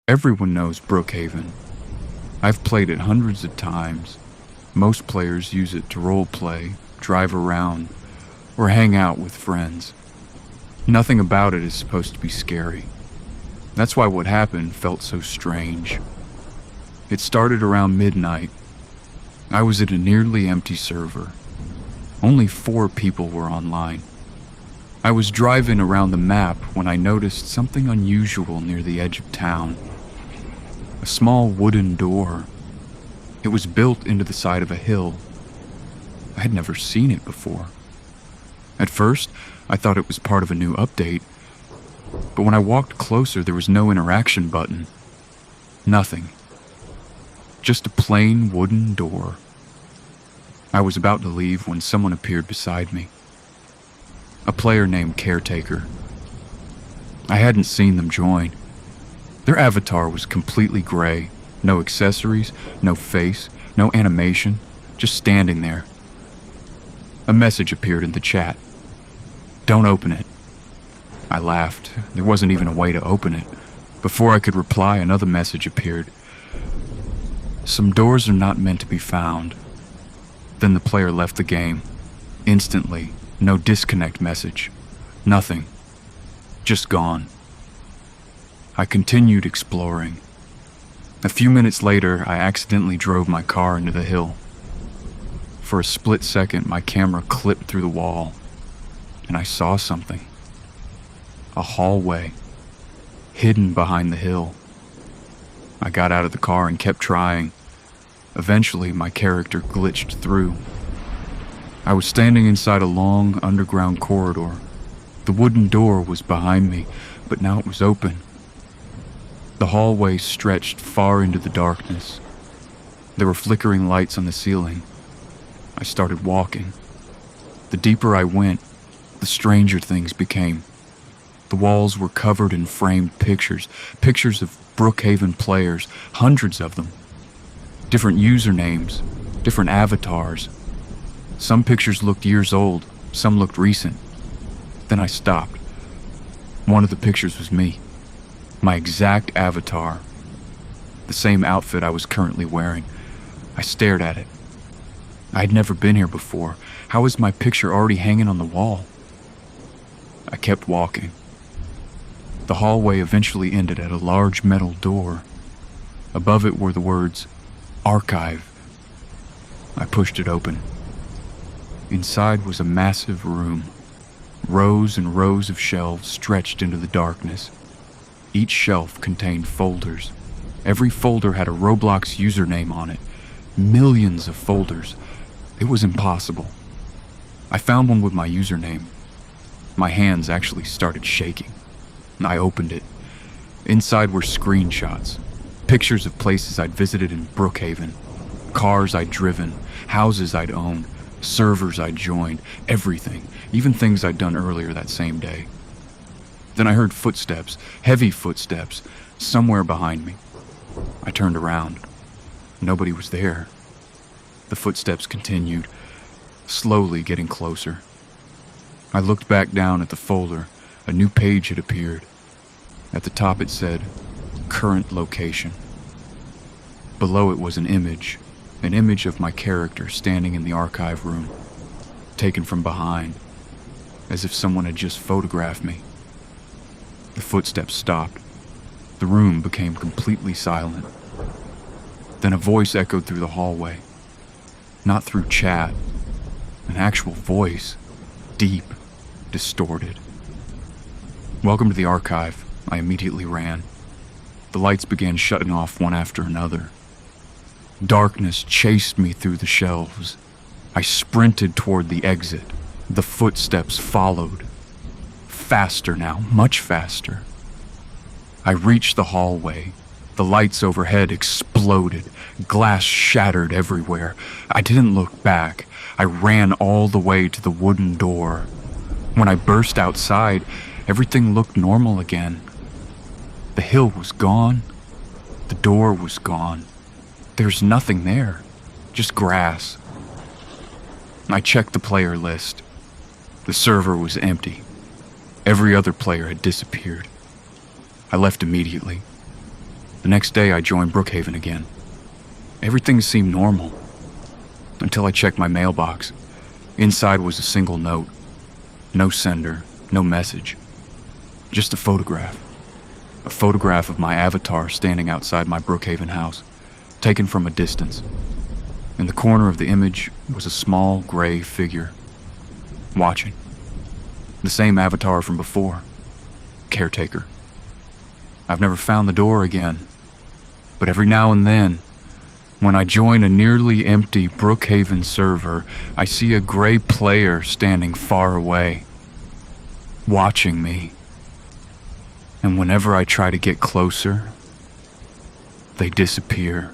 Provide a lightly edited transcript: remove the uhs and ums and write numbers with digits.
Everyone knows Brookhaven. I've played it hundreds of times. Most players use it to roleplay, drive around, or hang out with friends. Nothing about it is supposed to be scary. That's why what happened felt so strange. It started around midnight. I was at a nearly empty server. Only 4 people were online. I was driving around the map when I noticed something unusual near the edge of town. A small wooden door. It was built into the side of a hill. I had never seen it before. At first, I thought it was part of a new update, but when I walked closer, there was no interaction button. Nothing. Just a plain wooden door. I was about to leave when someone appeared beside me. A player named Caretaker. I hadn't seen them join. Their avatar was completely gray, no accessories, no face, no animation, just standing there. A message appeared in the chat. "Don't open it." I laughed. There wasn't even a way to open it. Before I could reply, another message appeared. "Some doors are not meant to be found." Then the player left the game. Instantly, no disconnect message. Nothing. Just gone. I continued exploring. A few minutes later, I accidentally drove my car into the hill. For a split second, my camera clipped through the wall, and I saw something. A hallway, hidden behind the hill. I got out of the car and kept trying. Eventually, my character glitched through. I was standing inside a long underground corridor. The wooden door was behind me, but now it was open. The hallway stretched far into the darkness. There were flickering lights on the ceiling. I started walking. The deeper I went, the stranger things became. The walls were covered in framed pictures of Brookhaven players, hundreds of them. Different usernames, different avatars. Some pictures looked years old, some looked recent. Then I stopped. One of the pictures was me. My exact avatar. The same outfit I was currently wearing. I stared at it. I had never been here before. How was my picture already hanging on the wall? I kept walking. The hallway eventually ended at a large metal door. Above it were the words, "Archive." I pushed it open. Inside was a massive room. Rows and rows of shelves stretched into the darkness. Each shelf contained folders. Every folder had a Roblox username on it. Millions of folders. It was impossible. I found one with my username. My hands actually started shaking. I opened it. Inside were screenshots. Pictures of places I'd visited in Brookhaven. Cars I'd driven. Houses I'd owned. Servers I'd joined. Everything. Even things I'd done earlier that same day. Then I heard footsteps, heavy footsteps, somewhere behind me. I turned around. Nobody was there. The footsteps continued, slowly getting closer. I looked back down at the folder. A new page had appeared. At the top it said, "Current location." Below it was an image of my character standing in the archive room, taken from behind, as if someone had just photographed me. The footsteps stopped. The room became completely silent. Then a voice echoed through the hallway. Not through chat. An actual voice. Deep. Distorted. "Welcome to the archive." I immediately ran. The lights began shutting off one after another. Darkness chased me through the shelves. I sprinted toward the exit. The footsteps followed. Faster now, much faster. I reached the hallway. The lights overhead exploded. Glass shattered everywhere. I didn't look back. I ran all the way to the wooden door. When I burst outside, everything looked normal again. The hill was gone. The door was gone. There's nothing there. Just grass. I checked the player list. The server was empty. Every other player had disappeared. I left immediately. The next day, I joined Brookhaven again. Everything seemed normal, until I checked my mailbox. Inside was a single note. No sender, no message. Just a photograph. A photograph of my avatar standing outside my Brookhaven house, taken from a distance. In the corner of the image was a small gray figure, watching. The same avatar from before. Caretaker. I've never found the door again, but every now and then, when I join a nearly empty Brookhaven server, I see a gray player standing far away, watching me. And whenever I try to get closer, they disappear.